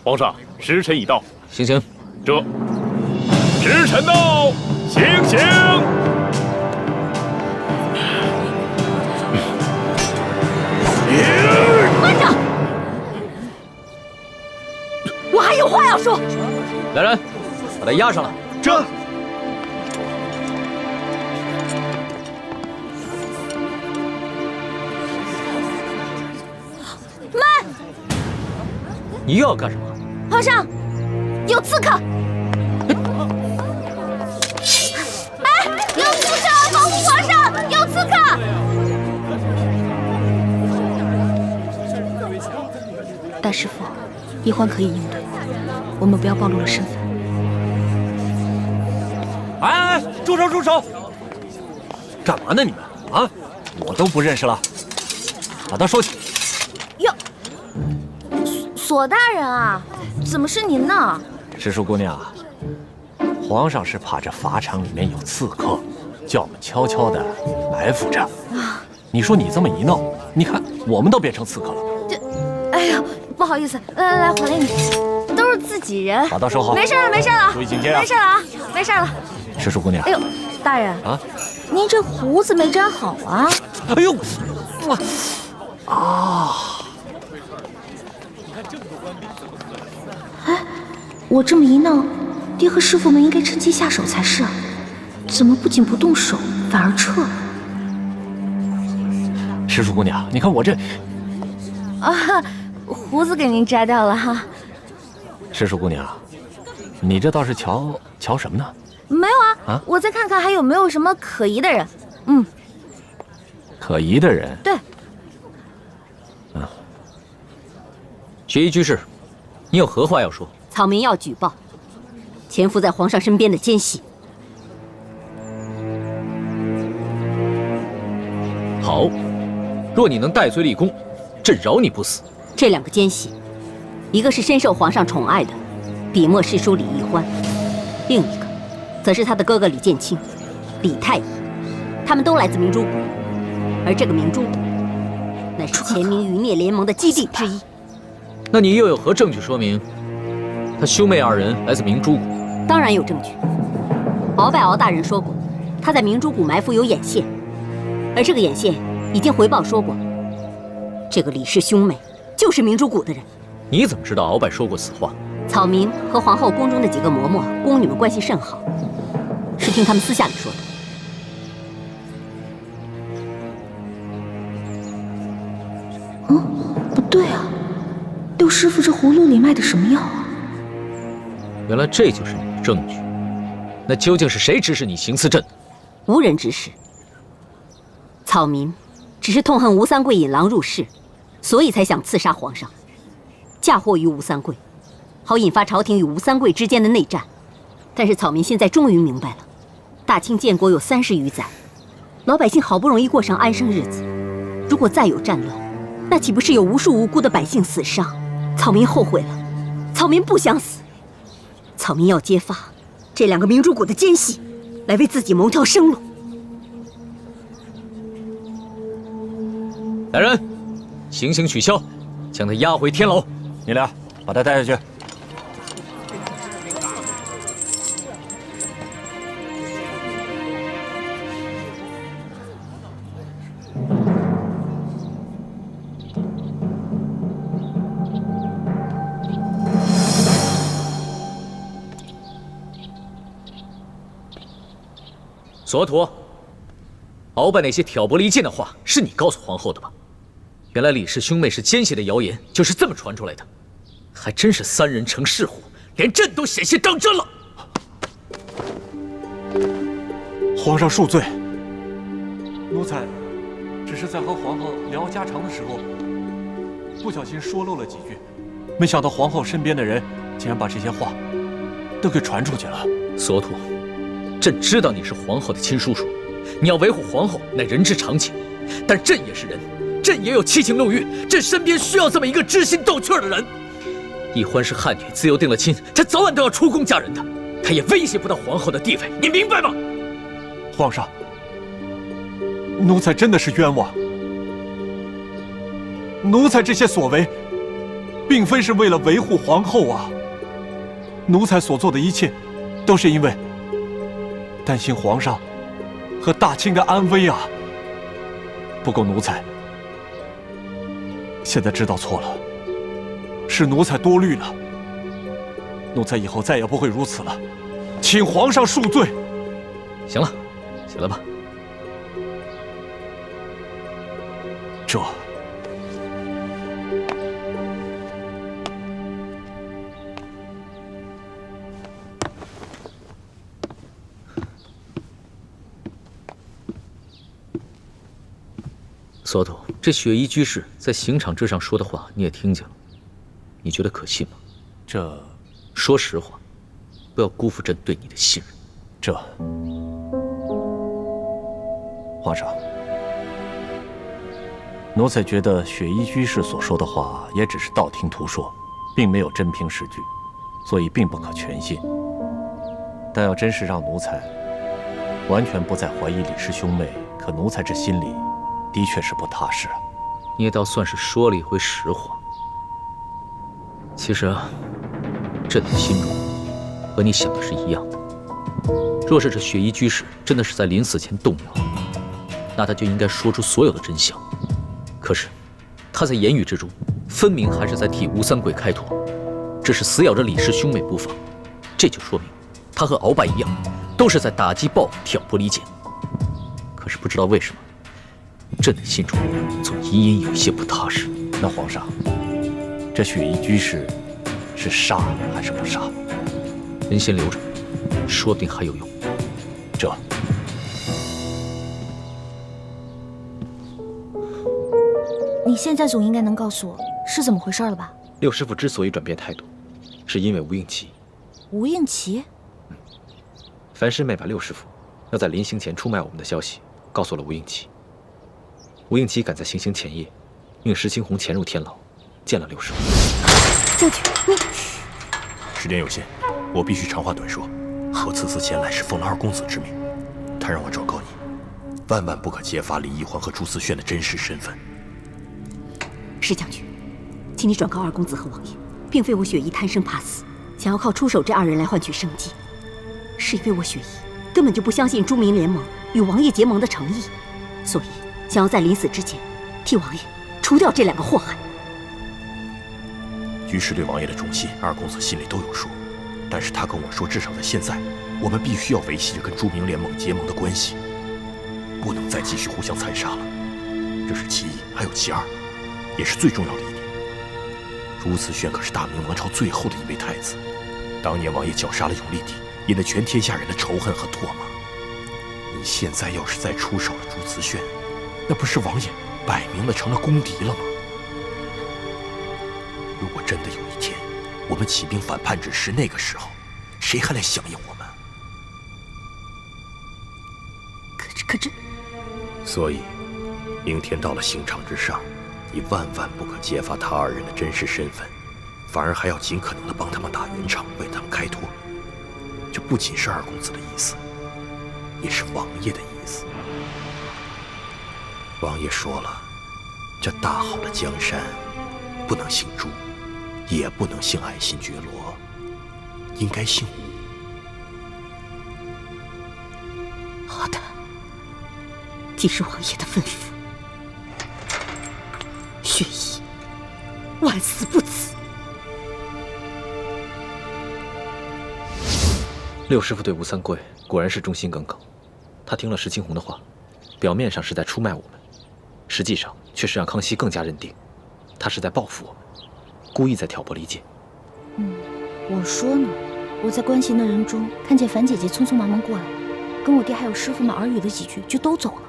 皇上，时辰已到。行刑。这，时辰到，行刑。慢着，我还有话要说。来人，把他押上来。这。 你又要干什么？皇上，有刺客！哎，有刺客！保护皇上！有刺客！大师傅，一欢可以应对，我们不要暴露了身份。哎，住手！住手！干嘛呢你们啊？我都不认识了，把他收起。 索大人啊，怎么是您呢？石树姑娘，皇上是怕这法场里面有刺客，叫我们悄悄的埋伏着。你说你这么一闹，你看我们都变成刺客了。哎呦，不好意思，来，华丽，都是自己人。把刀收好。没事了，没事了。注意警戒啊！没事了啊，没事了。石树姑娘，哎呦，大人啊，您这胡子没粘好啊。哎呦，啊！ 哎，我这么一闹，爹和师傅们应该趁机下手才是啊，怎么不仅不动手，反而撤了？石树姑娘，你看我这……啊，胡子给您摘掉了哈。石树姑娘，你这倒是瞧什么呢？没有啊，我再看看还有没有什么可疑的人。嗯，可疑的人？对。学医居士。 你有何话要说？草民要举报潜伏在皇上身边的奸细。好，若你能戴罪立功，朕饶你不死。这两个奸细，一个是深受皇上宠爱的笔墨诗书李易欢，另一个则是他的哥哥李建清、李太医。他们都来自明珠谷，而这个明珠谷乃是前明余孽联盟的基地之一。 那你又有何证据说明他兄妹二人来自明珠谷？当然有证据。鳌拜鳌大人说过，他在明珠谷埋伏有眼线，而这个眼线已经回报说过，这个李氏兄妹就是明珠谷的人。你怎么知道鳌拜说过此话？草民和皇后宫中的几个嬷嬷、宫女们关系甚好，是听他们私下里说的。不对啊。 六师傅，这葫芦里卖的什么药啊？原来这就是你的证据。那究竟是谁指使你行刺朕的？无人指使。草民只是痛恨吴三桂引狼入室，所以才想刺杀皇上，嫁祸于吴三桂，好引发朝廷与吴三桂之间的内战。但是草民现在终于明白了，大清建国有30余载，老百姓好不容易过上安生日子，如果再有战乱，那岂不是有无数无辜的百姓死伤？ 草民后悔了，草民不想死，草民要揭发这两个明珠谷的奸细，来为自己谋条生路。来人，行刑取消，将他押回天牢。你俩把他带下去。索图，鳌拜那些挑拨离间的话是你告诉皇后的吧？原来李氏兄妹是奸细的谣言就是这么传出来的，还真是3人成4虎，连朕都险些当真了。皇上恕罪，奴才只是在和皇后聊家常的时候，不小心说漏了几句，没想到皇后身边的人竟然把这些话都给传出去了。索图。 朕知道你是皇后的亲叔叔，你要维护皇后乃人之常情，但朕也是人，朕也有七情六欲，朕身边需要这么一个知心斗趣的人。易欢是汉女，自由定了亲，她早晚都要出宫嫁人的，她也威胁不到皇后的地位，你明白吗？皇上，奴才真的是冤枉，奴才这些所为，并非是为了维护皇后啊。奴才所做的一切，都是因为担心皇上和大清的安危啊。不过奴才现在知道错了，是奴才多虑了。奴才以后再也不会如此了，请皇上恕罪。行了，起来吧。这。索土，这雪衣居士在刑场之上说的话你也听见了，你觉得可信吗？这，说实话，不要辜负朕对你的信任。这，皇上，奴才觉得雪衣居士所说的话也只是道听途说，并没有真凭实据，所以并不可全信。但要真是让奴才完全不再怀疑李氏兄妹，可奴才这心里的确是不踏实啊。你也倒算是说了一回实话。其实啊，朕的心中和你想的是一样的。若是这雪衣居士真的是在临死前动摇，那他就应该说出所有的真相。可是他在言语之中，分明还是在替吴三桂开脱，这是死咬着李氏兄妹不放。这就说明他和鳌拜一样，都是在打击报复、挑拨离间。可是不知道为什么，朕的心中总隐隐有些不踏实。那皇上，这雪衣居士是杀还是不杀？您先留着，说不定还有用。这，你现在总应该能告诉我是怎么回事了吧？六师傅之所以转变态度，是因为吴应奇。吴应奇？樊师妹把六师傅要在临行前出卖我们的消息告诉了吴应奇。吴应奇赶在行刑前夜，命石青红潜入天牢，见了六师傅。将军，你时间有限，我必须长话短说。我此次前来是奉了二公子之命，他让我转告你，万万不可揭发李义环和朱思炫的真实身份。石将军，请你转告二公子和王爷，并非我雪姨贪生怕死，想要靠出手这二人来换取生计，是因为我雪姨根本就不相信朱明联盟与王爷结盟的诚意，所以想要在临死之前替王爷除掉这两个祸害。居士对王爷的忠心，二公子心里都有数。但是他跟我说，至少在现在，我们必须要维系着跟朱明联盟结盟的关系，不能再继续互相残杀了。这是其一，还有其二，也是最重要的一点。朱思炫可是大明王朝最后的一位太子，当年王爷绞杀了永历帝，引得全天下人的仇恨和唾骂。你现在要是再出手了朱思炫，那不是王爷摆明了成了公敌了吗？如果真的有一天，我们起兵反叛之时，那个时候，谁还来响应我们？可这……所以，明天到了刑场之上，你万万不可揭发他二人的真实身份，反而还要尽可能的帮他们打圆场，为他们开脱。这不仅是二公子的意思，也是王爷的意思。王爷说了，这大好的江山，不能姓朱，也不能姓爱新觉罗，应该姓吴。好的，既是王爷的吩咐，雪姨万死不辞。六师傅对吴三桂果然是忠心耿耿，他听了石青红的话，表面上是在出卖我们，实际上却是让康熙更加认定，他是在报复我们，故意在挑拨离间。我说呢，我在关心的人中看见樊姐姐匆匆忙忙过来，跟我爹还有师傅们耳语了几句就都走了。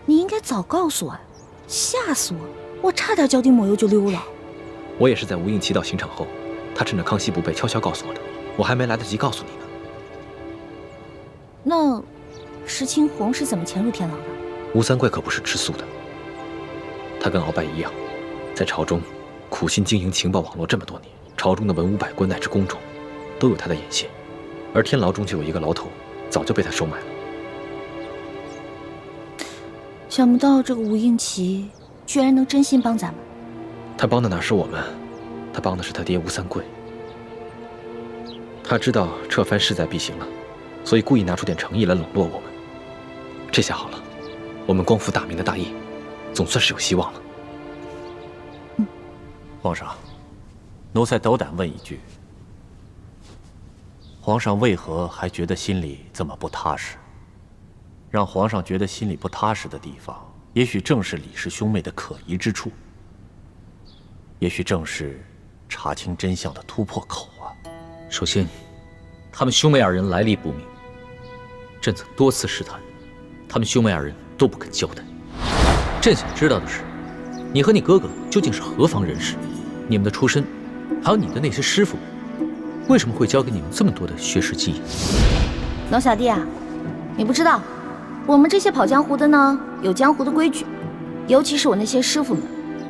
你应该早告诉我呀，吓死我了！我差点脚底抹油就溜了。我也是在吴应奇到刑场后，他趁着康熙不备悄悄告诉我的，我还没来得及告诉你呢。那石青红是怎么潜入天牢的？吴三桂可不是吃素的，他跟鳌拜一样，在朝中苦心经营情报网络这么多年，朝中的文武百官乃至宫中，都有他的眼线。而天牢中就有一个牢头，早就被他收买了。想不到这个吴应奇居然能真心帮咱们。他帮的哪是我们，他帮的是他爹吴三桂。他知道撤藩势在必行了，所以故意拿出点诚意来笼络我们。这下好了，我们光复大明的大业，总算是有希望了。皇上，奴才斗胆问一句：皇上为何还觉得心里这么不踏实？让皇上觉得心里不踏实的地方，也许正是李氏兄妹的可疑之处，也许正是查清真相的突破口啊！首先，他们兄妹二人来历不明，朕曾多次试探，他们兄妹二人都不肯交代。朕想知道的是，你和你哥哥究竟是何方人士？你们的出身，还有你的那些师傅们，为什么会教给你们这么多的学识技艺？老小弟啊，你不知道，我们这些跑江湖的呢，有江湖的规矩，尤其是我那些师傅们，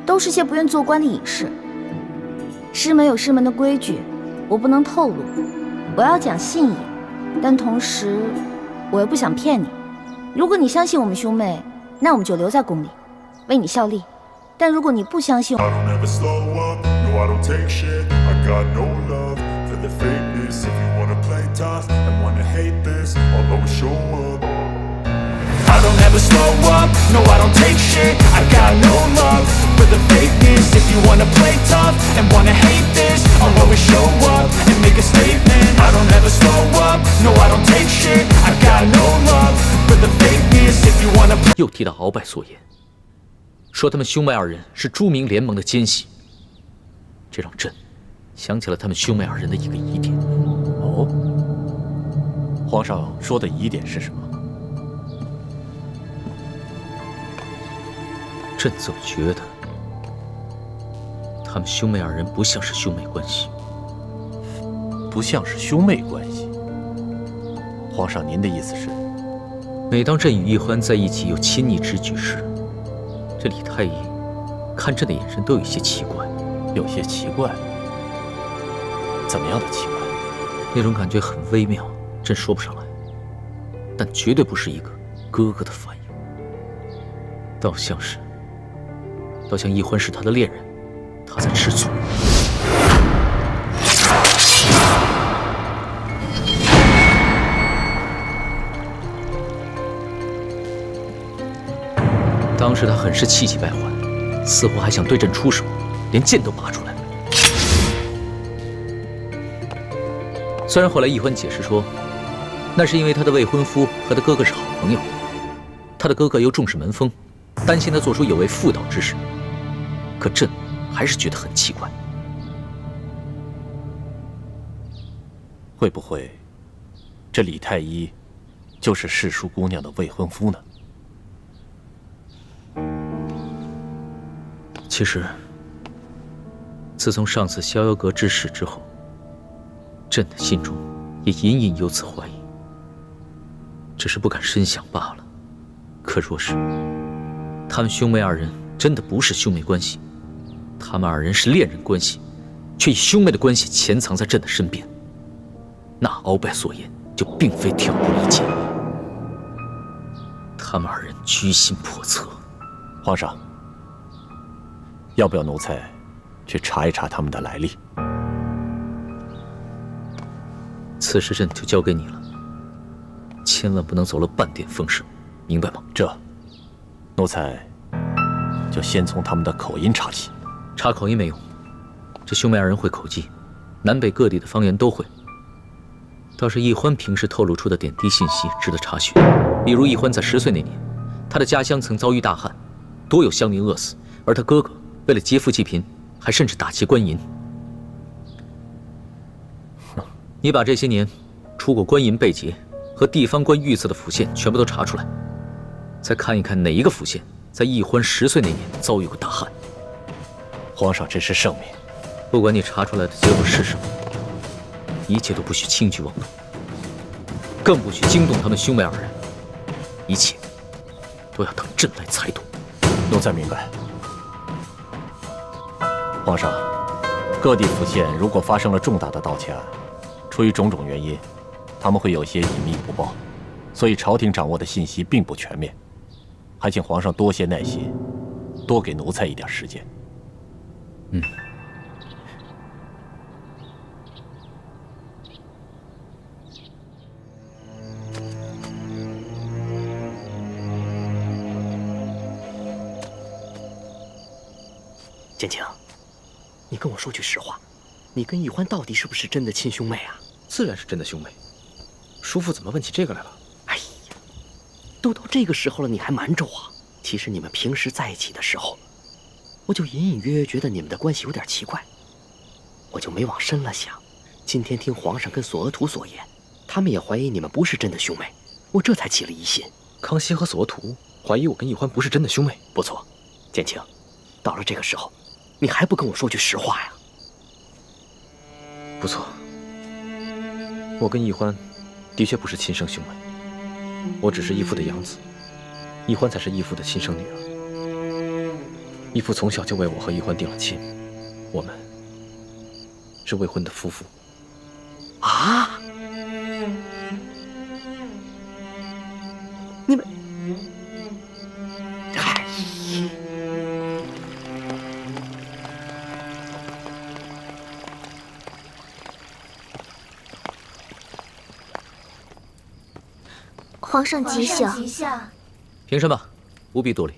都是些不愿做官的隐士。师门有师门的规矩，我不能透露。我要讲信义，但同时，我又不想骗你。如果你相信我们兄妹，那我们就留在宫里，为你效力。但如果你不相信，I don't ever slow up, no I don't take shit. I got no love for the fakeness. If you wanna play tough and wanna hate this, I'll always show up and make a statement. I don't ever slow up, no I don't take shit. I got no love for the fakeness. If you wanna play 又提到鳌拜所言，说他们兄妹二人是朱明联盟的奸细，这让朕想起了他们兄妹二人的一个疑点。哦，皇上说的疑点是什么？朕总觉得，他们兄妹二人不像是兄妹关系，不像是兄妹关系。皇上，您的意思是？每当朕与奕欢在一起有亲昵之举时，这李太医看朕的眼神都有些奇怪。有些奇怪？怎么样的奇怪？那种感觉很微妙，朕说不上来，但绝对不是一个哥哥的反应，倒像奕欢是他的恋人，他在吃醋。当时他很是气急败坏，似乎还想对朕出手，连剑都拔出来了。虽然后来奕欢解释说，那是因为他的未婚夫和他哥哥是好朋友，他的哥哥又重视门风，担心他做出有违妇道之事。可朕还是觉得很奇怪，会不会这李太医就是世淑姑娘的未婚夫呢？其实，自从上次逍遥阁之事之后，朕的心中也隐隐有此怀疑，只是不敢深想罢了。可若是他们兄妹二人真的不是兄妹关系，他们二人是恋人关系，却以兄妹的关系潜藏在朕的身边，那鳌拜所言就并非挑拨离间。他们二人居心叵测。皇上，要不要奴才去查一查他们的来历？此事朕就交给你了，千万不能走了半点风声，明白吗？奴才就先从他们的口音查起。查口音没用，这兄妹二人会口技，南北各地的方言都会。倒是奕欢平时透露出的点滴信息值得查询，比如奕欢在10岁那年，他的家乡曾遭遇大旱，多有乡民饿死，而他哥哥为了劫富济贫，还甚至打劫官银。你把这些年出过官银被劫和地方官遇刺的府县全部都查出来，再看一看哪一个府县在奕欢10岁那年遭遇过大旱。皇上真是圣明。不管你查出来的结果是什么，一切都不许轻举妄动，更不许惊动他们兄妹二人，一切都要等朕来裁断。奴才明白。皇上，各地府县如果发生了重大的盗窃案，出于种种原因，他们会有些隐秘不报，所以朝廷掌握的信息并不全面，还请皇上多些耐心，多给奴才一点时间。建清，你跟我说句实话，你跟易欢到底是不是真的亲兄妹啊？自然是真的兄妹。叔父怎么问起这个来了？哎呀，都到这个时候了，你还瞒着我？其实你们平时在一起的时候，我就隐隐约约觉得你们的关系有点奇怪，我就没往深了想。今天听皇上跟索额图所言，他们也怀疑你们不是真的兄妹，我这才起了疑心。康熙和索额图怀疑我跟易欢不是真的兄妹？不错，建清，到了这个时候，你还不跟我说句实话呀？不错，我跟易欢的确不是亲生兄妹，我只是义父的养子，易欢才是义父的亲生女儿。义父从小就为我和易欢定了亲，我们是未婚的夫妇。啊！你们，嗨！皇上吉祥。凭什么？不必多礼。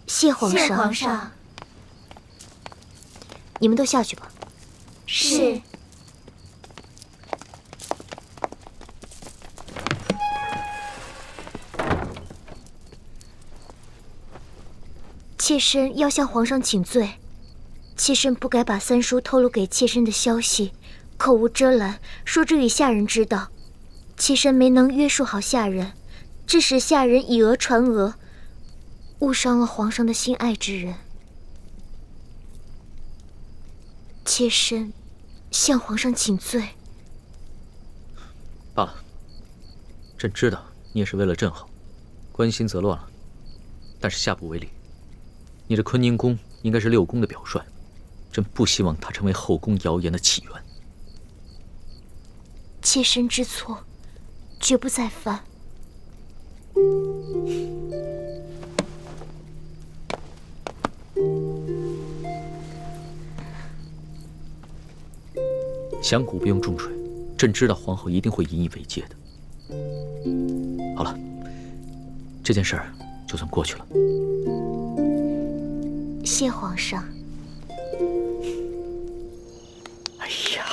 谢皇上。你们都下去吧。是。妾身要向皇上请罪，妾身不该把三叔透露给妾身的消息口无遮拦，说之与下人知道。妾身没能约束好下人，致使下人以讹传讹，误伤了皇上的心爱之人。妾身向皇上请罪。罢了，朕知道你也是为了朕好，关心则乱了，但是下不为例。你这坤宁宫应该是六宫的表率，朕不希望它成为后宫谣言的起源。妾身知错，绝不再犯。响鼓不用重锤，朕知道皇后一定会引以为戒的。好了，这件事儿就算过去了。谢皇上。哎呀，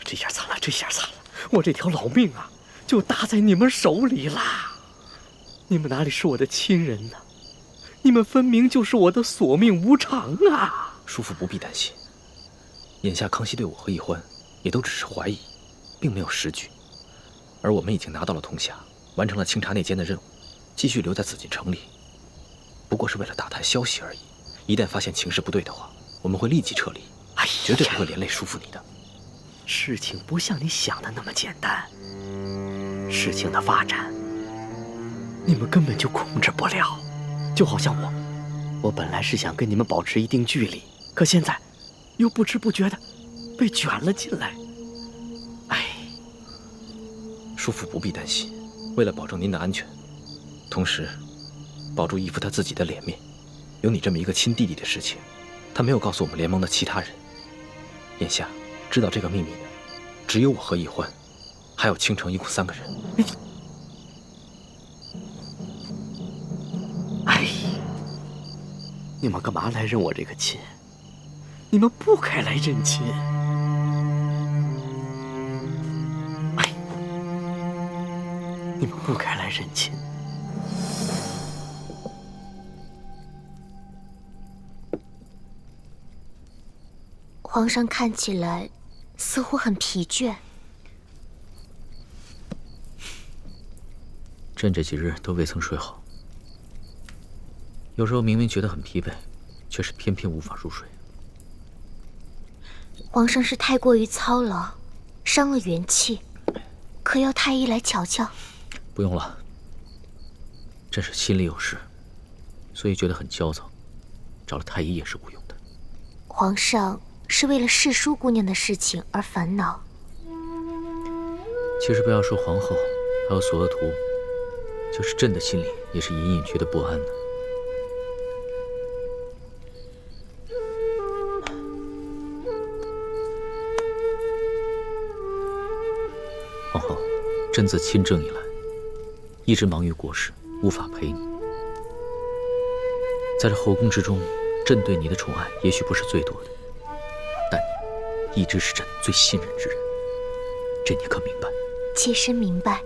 这下惨了，这下惨了！我这条老命啊，就搭在你们手里啦！你们哪里是我的亲人呢？你们分明就是我的索命无常啊！叔父不必担心，眼下康熙对我和易欢也都只是怀疑，并没有实据，而我们已经拿到了通匣，完成了清查内奸的任务，继续留在紫禁城里，不过是为了打探消息而已。一旦发现情势不对的话，我们会立即撤离，绝对不会连累叔父你的。事情不像你想的那么简单，事情的发展，你们根本就控制不了。就好像我本来是想跟你们保持一定距离，可现在又不知不觉的被卷了进来。哎，叔父不必担心，为了保证您的安全，同时保住义父他自己的脸面，有你这么一个亲弟弟的事情，他没有告诉我们联盟的其他人。眼下知道这个秘密的，只有我和易欢，还有倾城一共3个人。哎，你们干嘛来认我这个亲？你们不该来认亲。哎，你们不该来认亲。皇上看起来似乎很疲倦。朕这几日都未曾睡好，有时候明明觉得很疲惫，却是偏偏无法入睡。皇上是太过于操劳，伤了元气，可要太医来瞧瞧？不用了，朕是心里有事，所以觉得很焦躁，找了太医也是无用的。皇上是为了世淑姑娘的事情而烦恼。其实不要说皇后，还有索额图，就是朕的心里也是隐隐觉得不安的。皇后，朕自亲政以来，一直忙于国事，无法陪你。在这后宫之中，朕对你的宠爱也许不是最多的，但你一直是朕最信任之人，这你可明白？妾身明白，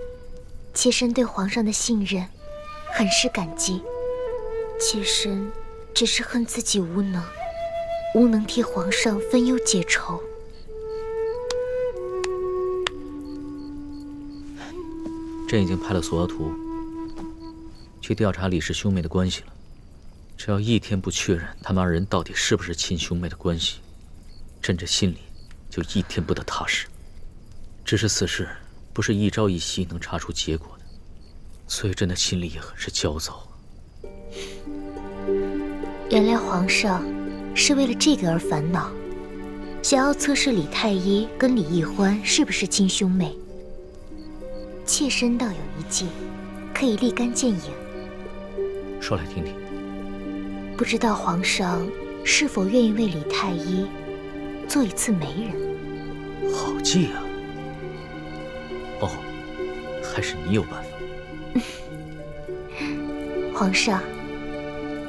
妾身对皇上的信任很是感激。妾身只是恨自己无能，无能替皇上分忧解愁。朕已经派了索要图去调查李氏兄妹的关系了。只要一天不确认他们二人到底是不是亲兄妹的关系，朕这心里就一天不得踏实。只是此事不是一朝一夕能查出结果的，所以朕的心里也很是焦躁。原来皇上是为了这个而烦恼，想要测试李太医跟李易欢是不是亲兄妹。妾身倒有一计，可以立竿见影。说来听听。不知道皇上是否愿意为李太医做一次媒人？好计啊！哦，还是你有办法。皇上，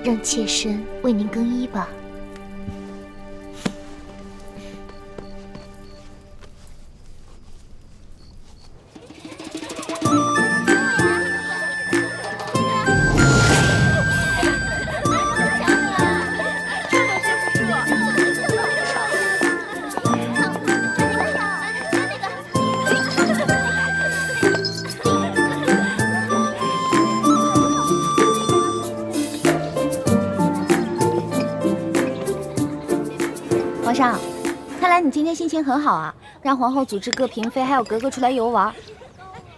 让妾身为您更衣吧。皇上，看来你今天心情很好啊，让皇后组织各嫔妃还有格格出来游玩。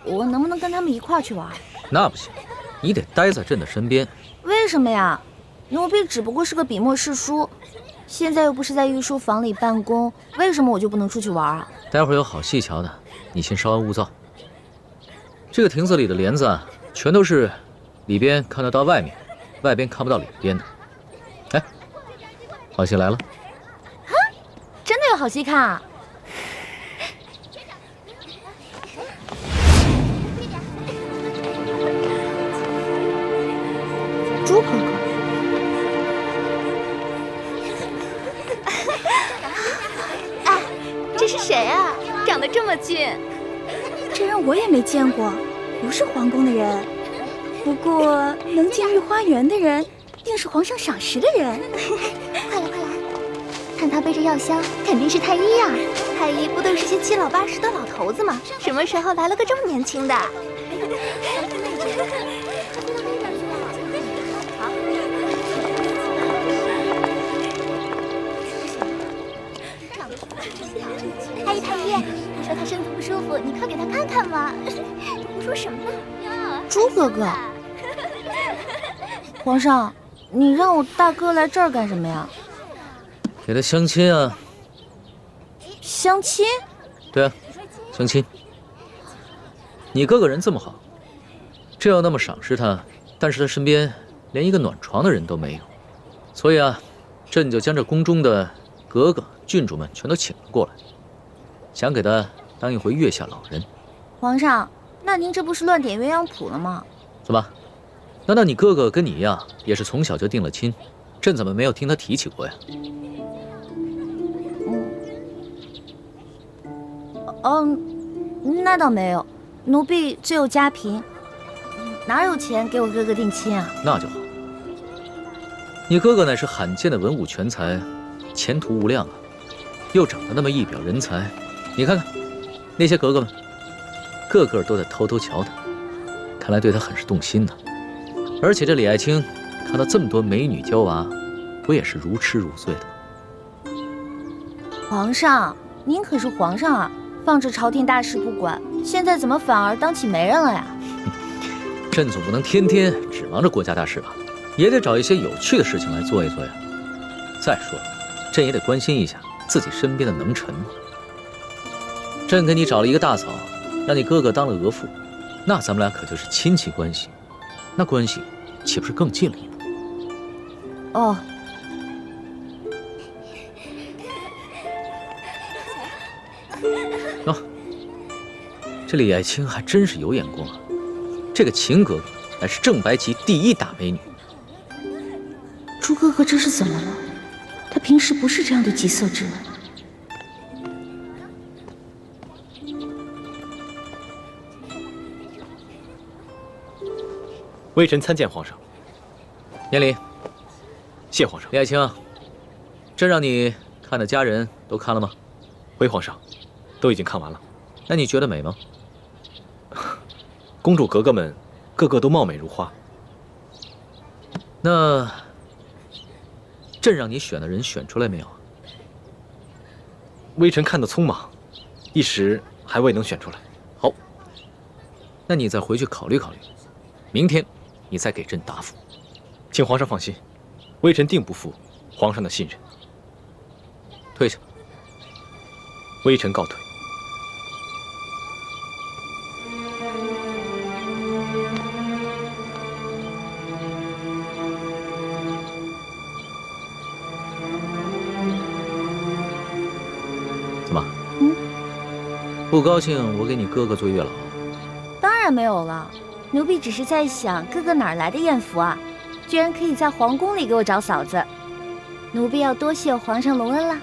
我能不能跟他们一块儿去玩？那不行，你得待在朕的身边。为什么呀？奴婢只不过是个笔墨侍书，现在又不是在御书房里办公，为什么我就不能出去玩啊？待会儿有好戏瞧的，你先稍安勿躁。这个亭子里的帘子啊，全都是里边看得到外面，外边看不到里边的。哎，好戏来了！真的有好戏看啊！猪哥哥，哎，这是谁啊？长得这么俊。这人我也没见过，不是皇宫的人。不过能进御花园的人，定是皇上赏识的人。快来快来，看他背着药箱，肯定是太医呀。太医不都是些七老八十的老头子吗？什么时候来了个这么年轻的？太医太医，他说他身子不舒服，你快给他看看嘛。你胡说什么呢？猪哥哥，皇上，你让我大哥来这儿干什么呀？给他相亲啊。相亲？对啊，相亲。你哥哥人这么好，这要那么赏识他，但是他身边连一个暖床的人都没有，所以啊，朕就将这宫中的格格、郡主们全都请了过来，想给他当一回月下老人。皇上，那您这不是乱点鸳鸯谱了吗？怎么？难道你哥哥跟你一样，也是从小就定了亲？朕怎么没有听他提起过呀？那倒没有，奴婢最有家贫，哪有钱给我哥哥定亲啊？那就好。你哥哥乃是罕见的文武全才，前途无量啊，又长得那么一表人才，你看看那些格格们，个个都在偷偷瞧他，看来对他很是动心呢。而且这李爱卿看到这么多美女娇娃，不也是如痴如醉的吗？皇上，您可是皇上啊，放着朝廷大事不管，现在怎么反而当起媒人了呀？朕总不能天天只忙着国家大事吧，也得找一些有趣的事情来做一做呀。再说了，朕也得关心一下自己身边的能臣嘛。朕给你找了一个大嫂，让你哥哥当了额驸，那咱们俩可就是亲戚关系，那关系岂不是更近了一步？哦。哦，这李爱卿还真是有眼光啊！这个秦格格乃是正白旗第一大美女。朱哥哥这是怎么了？他平时不是这样的急色之人。微臣参见皇上。免礼。谢皇上。李爱卿，朕让你看的家人都看了吗？回皇上，都已经看完了。那你觉得美吗？公主格格们个个都貌美如花。那朕让你选的人选出来没有？微臣看得匆忙，一时还未能选出来。好，那你再回去考虑考虑，明天你再给朕答复。请皇上放心，微臣定不负皇上的信任。退下。微臣告退。怎么？不高兴我给你哥哥做月老？当然没有了，奴婢只是在想，哥哥哪儿来的艳福啊？居然可以在皇宫里给我找嫂子，奴婢要多谢皇上隆恩啦。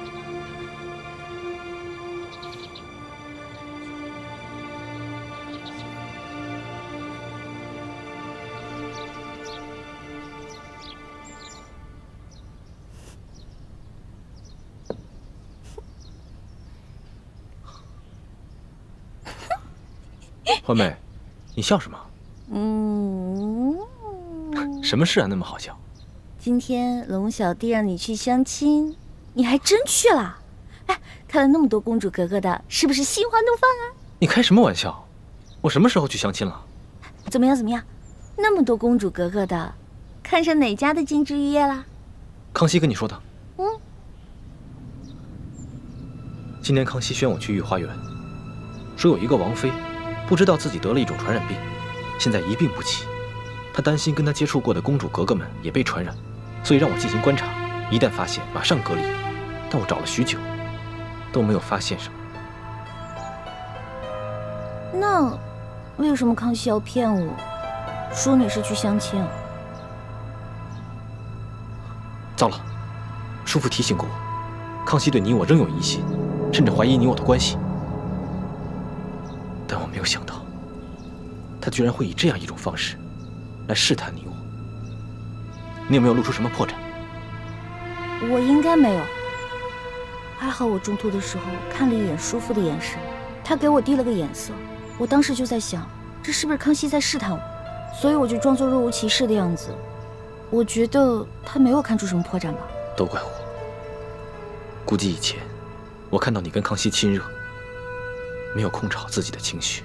欢妹，你笑什么？什么事啊，那么好笑？今天龙小弟让你去相亲，你还真去了？哎，看了那么多公主格格的，是不是心花怒放啊？你开什么玩笑？我什么时候去相亲了？怎么样？怎么样？那么多公主格格的，看上哪家的金枝玉叶啦？康熙跟你说的。今年康熙宣我去御花园，说有一个王妃，不知道自己得了一种传染病，现在一病不起。他担心跟他接触过的公主格格们也被传染，所以让我进行观察，一旦发现马上隔离。但我找了许久，都没有发现什么。那为什么康熙要骗我，说你是去相亲啊？糟了，叔父提醒过我，康熙对你我仍有疑心，甚至怀疑你我的关系。但我没有想到，他居然会以这样一种方式来试探你我。你有没有露出什么破绽？我应该没有。还好我中途的时候看了一眼叔父的眼神，他给我递了个眼色，我当时就在想，这是不是康熙在试探我？所以我就装作若无其事的样子。我觉得他没有看出什么破绽吧。都怪我。估计以前我看到你跟康熙亲热，没有控制好自己的情绪，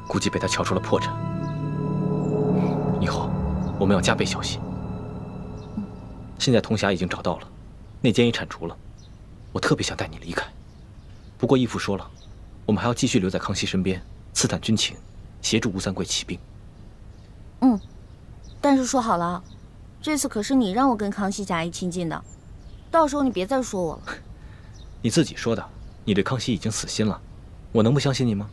估计被他瞧出了破绽。以后我们要加倍小心。现在铜匣已经找到了，内奸也铲除了，我特别想带你离开。不过义父说了，我们还要继续留在康熙身边，刺探军情，协助吴三桂起兵。但是说好了，这次可是你让我跟康熙假意亲近的，到时候你别再说我了。你自己说的，你对康熙已经死心了，我能不相信你吗？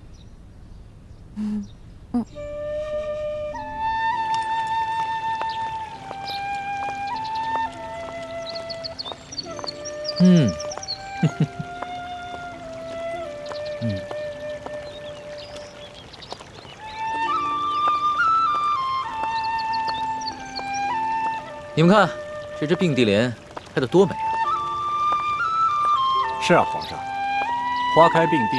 你们看，这只并蒂莲开得多美啊！是啊，皇上，花开并蒂，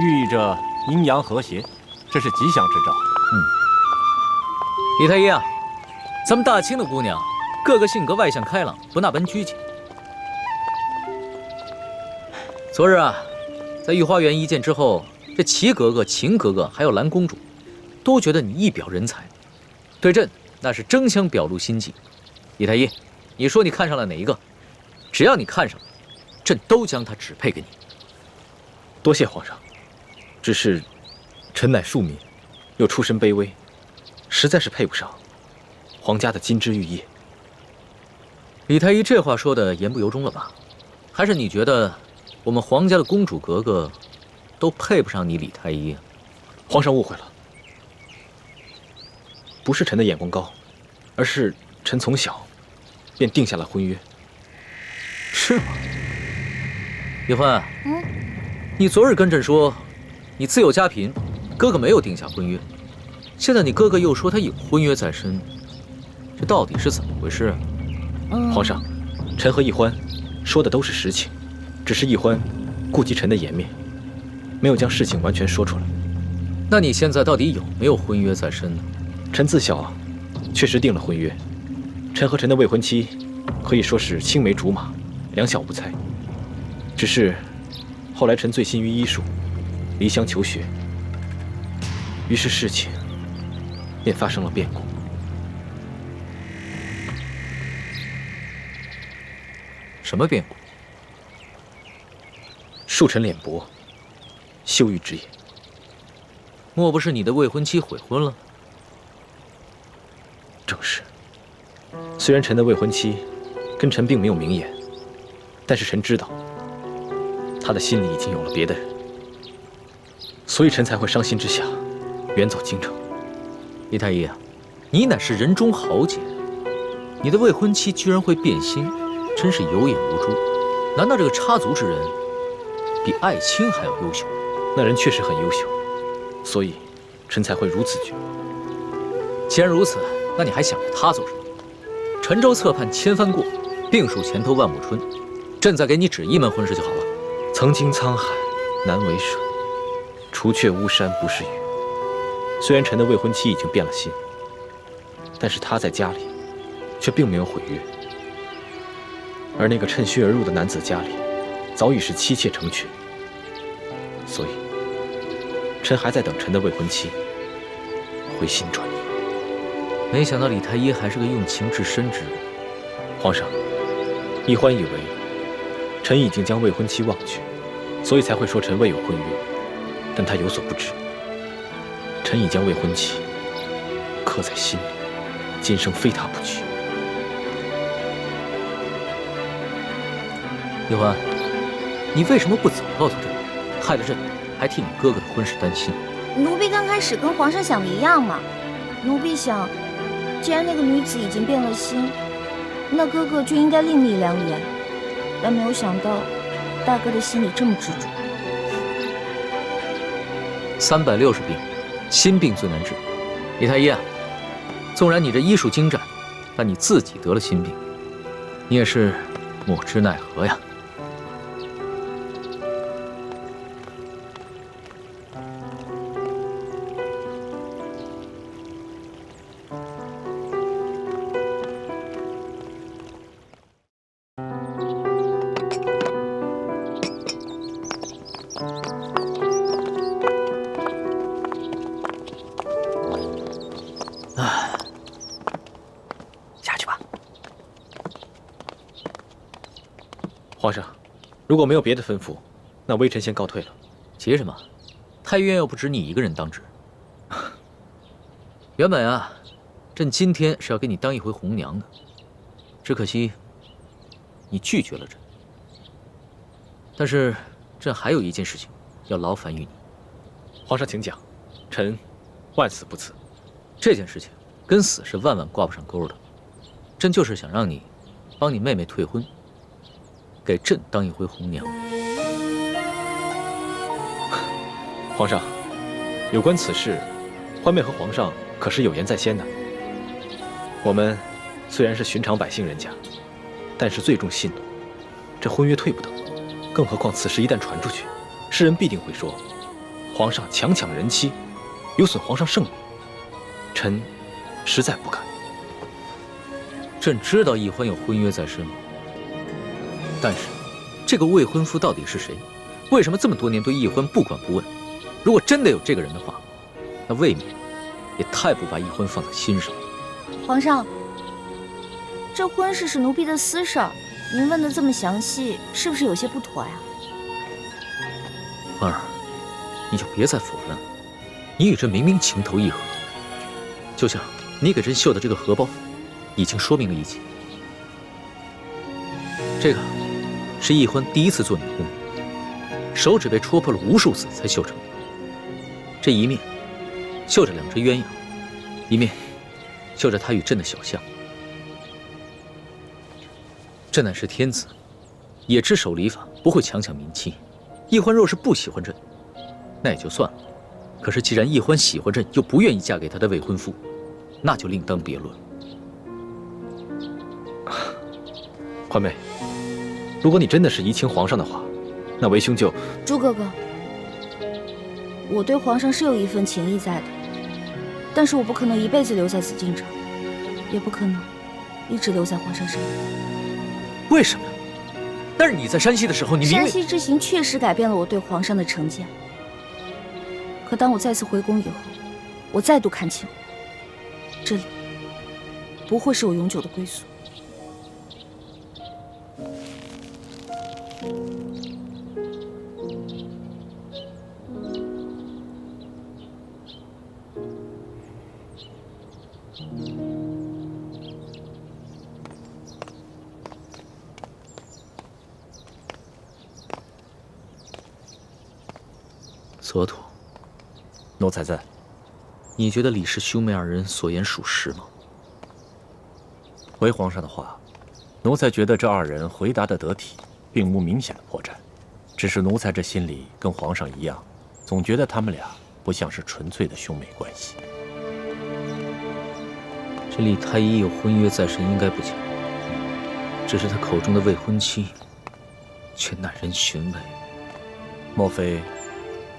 寓意着阴阳和谐，这是吉祥之兆。李太医啊，咱们大清的姑娘，个个性格外向开朗，不那般拘谨。昨日啊，在御花园一见之后，这齐格格、秦格格还有兰公主，都觉得你一表人才，对朕那是争相表露心迹。李太医，你说你看上了哪一个？只要你看上了，朕都将她指配给你。多谢皇上，只是臣乃庶民，又出身卑微，实在是配不上皇家的金枝玉叶。李太医这话说的言不由衷了吧？还是你觉得我们皇家的公主格格都配不上你李太医啊？皇上误会了，不是臣的眼光高，而是臣从小便定下了婚约。是吗？叶欢，你昨日跟朕说，你自有家贫，哥哥没有定下婚约。现在你哥哥又说他有婚约在身，这到底是怎么回事啊？皇上，臣和奕欢说的都是实情，只是奕欢顾及臣的颜面，没有将事情完全说出来。那你现在到底有没有婚约在身呢？臣自小确实定了婚约，臣和臣的未婚妻可以说是青梅竹马，两小无猜。只是后来臣醉心于医术，离乡求学，于是事情便发生了变故。什么变故？恕臣脸薄，羞于直言。莫不是你的未婚妻悔婚了？正是。虽然臣的未婚妻跟臣并没有明言，但是臣知道，她的心里已经有了别的人，所以臣才会伤心之下远走京城。李太医啊，你乃是人中豪杰，你的未婚妻居然会变心，真是有眼无珠。难道这个插足之人比爱卿还要优秀？那人确实很优秀，所以臣才会如此觉。既然如此，那你还想着他做什么？沉舟侧畔千帆过，病树前头万木春。朕再给你指一门婚事就好了。曾经沧海难为水，除却巫山不是雨。虽然臣的未婚妻已经变了心，但是她在家里却并没有毁约。而那个趁虚而入的男子家里早已是妻妾成群，所以臣还在等臣的未婚妻回心转意。没想到李太医还是个用情至深之人。皇上，奕欢以为臣已经将未婚妻忘却，所以才会说臣未有婚约，但他有所不知，臣已将未婚妻刻在心里，今生非她不娶。奕欢，你为什么不早告诉朕，害得朕还替你哥哥的婚事担心？奴婢刚开始跟皇上想的一样嘛，奴婢想，既然那个女子已经变了心，那哥哥就应该另觅良缘。但没有想到，大哥的心里这么执着。360病，心病最难治。李太医啊，纵然你这医术精湛，但你自己得了心病，你也是莫之奈何呀。下去吧。皇上，如果没有别的吩咐，那微臣先告退了。急什么？太医院又不止你一个人当值。原本啊，朕今天是要给你当一回红娘的，只可惜你拒绝了朕。但是朕还有一件事情要劳烦于你。皇上请讲，臣万死不辞。这件事情跟死是万万挂不上钩的，朕就是想让你帮你妹妹退婚，给朕当一回红娘。皇上，有关此事，欢妹和皇上可是有言在先的。我们虽然是寻常百姓人家，但是最重信诺，这婚约退不得。更何况此事一旦传出去，世人必定会说，皇上强抢人妻，有损皇上圣名。臣实在不敢。朕知道奕欢有婚约在身，但是这个未婚夫到底是谁？为什么这么多年对奕欢不管不问？如果真的有这个人的话，那未免也太不把奕欢放在心上了。皇上，这婚事是奴婢的私事儿，您问的这么详细，是不是有些不妥呀？欢儿，你就别再否认了。你与朕明明情投意合，就像你给朕绣的这个荷包，已经说明了一切。这个是奕欢第一次做你的宫女，手指被戳破了无数次才绣成的。这一面绣着2只鸳鸯，一面绣着他与朕的小像。这乃是天子，也知守礼法，不会强抢民妻。易欢若是不喜欢朕，那也就算了。可是既然易欢喜欢朕，又不愿意嫁给他的未婚夫，那就另当别论。欢妹，如果你真的是移情皇上的话，那为兄就……朱哥哥，我对皇上是有一份情谊在的，但是我不可能一辈子留在紫禁城，也不可能一直留在皇上身边。为什么？但是你在山西的时候，你明明……山西之行确实改变了我对皇上的成见。可当我再次回宫以后，我再度看清，这里不会是我永久的归宿。蹉跎，奴才在。你觉得李氏兄妹二人所言属实吗？回皇上的话，奴才觉得这二人回答的得体，并无明显的破绽。只是奴才这心里跟皇上一样，总觉得他们俩不像是纯粹的兄妹关系。这李太医有婚约在身，应该不假。只是他口中的未婚妻，却耐人寻味。莫非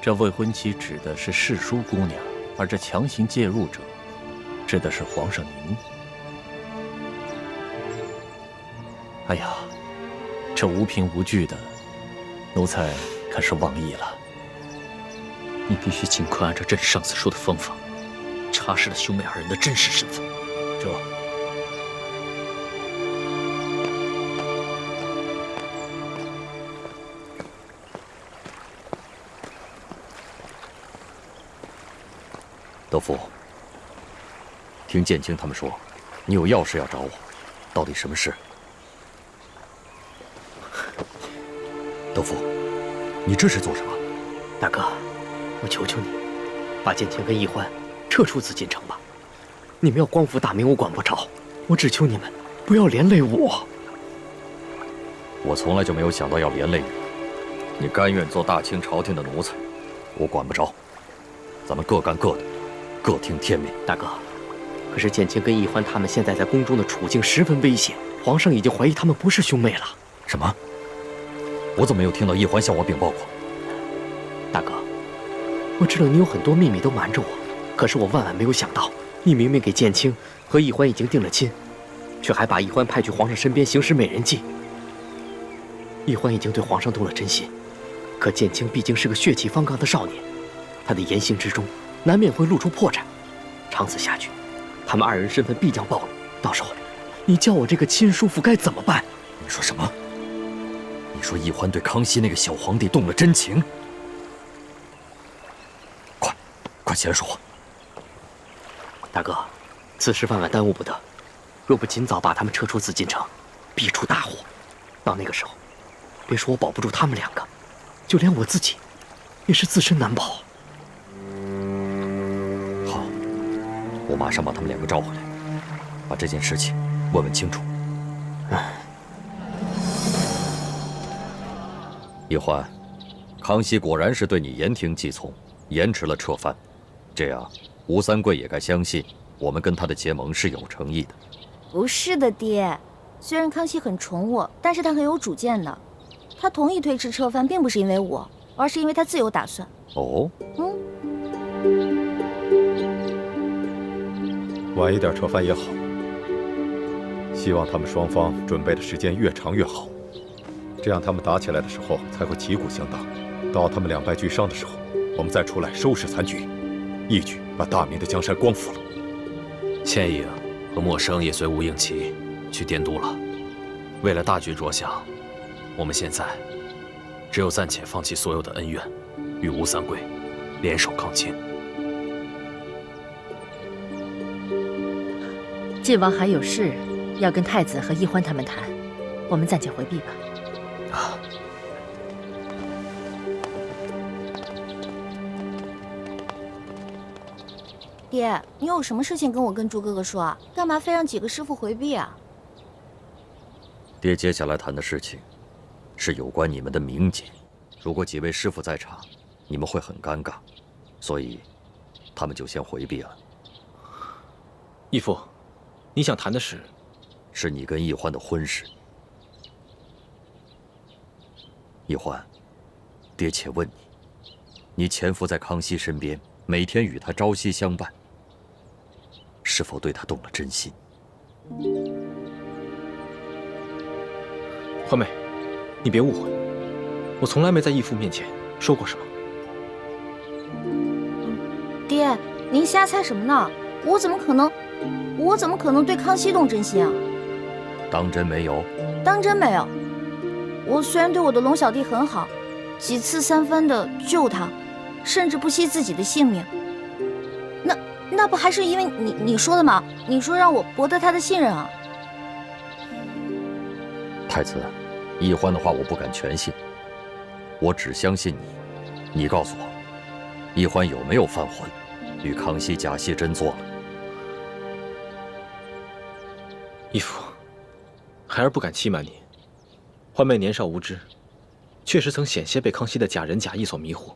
这未婚妻指的是世淑姑娘，而这强行介入者，指的是皇上您？哎呀，这无凭无据的，奴才可是忘意了。你必须尽快按照朕上次说的方法，查实了兄妹二人的真实身份。这。德福，听建清他们说，你有要事要找我，到底什么事？德福，你这是做什么？大哥，我求求你，把建清跟易欢撤出紫禁城吧。你们要光复大明，我管不着，我只求你们不要连累我。我从来就没有想到要连累你。你甘愿做大清朝廷的奴才，我管不着。咱们各干各的，各听天命。大哥，可是建清跟易欢他们现在在宫中的处境十分危险，皇上已经怀疑他们不是兄妹了。什么？我怎么没有听到易欢向我禀报过？大哥，我知道你有很多秘密都瞒着我，可是我万万没有想到，你明明给建清和易欢已经定了亲，却还把易欢派去皇上身边行使美人计。易欢已经对皇上动了真心，可建清毕竟是个血气方刚的少年，他的言行之中难免会露出破绽。长此下去，他们二人身份必将暴露，到时候你叫我这个亲叔父该怎么办？你说什么？你说易欢对康熙那个小皇帝动了真情？快起来说话！大哥，此事万万耽误不得，若不尽早把他们撤出紫禁城，必出大祸。到那个时候，别说我保不住他们两个，就连我自己，也是自身难保。好，我马上把他们两个召回来，把这件事情问问清楚。易欢，康熙果然是对你言听计从，延迟了撤藩。这样，吴三桂也该相信我们跟他的结盟是有诚意的。不是的，爹。虽然康熙很宠我，但是他很有主见的。他同意推迟撤藩，并不是因为我，而是因为他自有打算。哦。晚一点撤藩也好，希望他们双方准备的时间越长越好，这样他们打起来的时候才会旗鼓相当。到他们两败俱伤的时候，我们再出来收拾残局，一举把大明的江山光复了。倩影和默笙也随吴应奇去滇都了。为了大局着想，我们现在只有暂且放弃所有的恩怨，与吴三桂联手抗清。晋王还有事要跟太子和易欢他们谈，我们暂且回避吧。爹，你有什么事情跟我跟朱哥哥说啊？干嘛非让几个师傅回避啊？爹接下来谈的事情，是有关你们的名节。如果几位师傅在场，你们会很尴尬，所以他们就先回避了。义父，你想谈的是你跟易欢的婚事。易欢，爹且问你，你潜伏在康熙身边，每天与他朝夕相伴，是否对他动了真心？欢妹，你别误会，我从来没在义父面前说过什么。爹，您瞎猜什么呢？我怎么可能对康熙动真心啊？当真没有？当真没有。我虽然对我的龙小弟很好，几次三番的救他，甚至不惜自己的性命，那不还是因为你说的吗？你说让我博得他的信任啊。太子，易欢的话我不敢全信，我只相信你。你告诉我，易欢有没有犯浑，与康熙假戏真做了？义父，孩儿不敢欺瞒你，欢妹年少无知，确实曾险些被康熙的假仁假义所迷惑。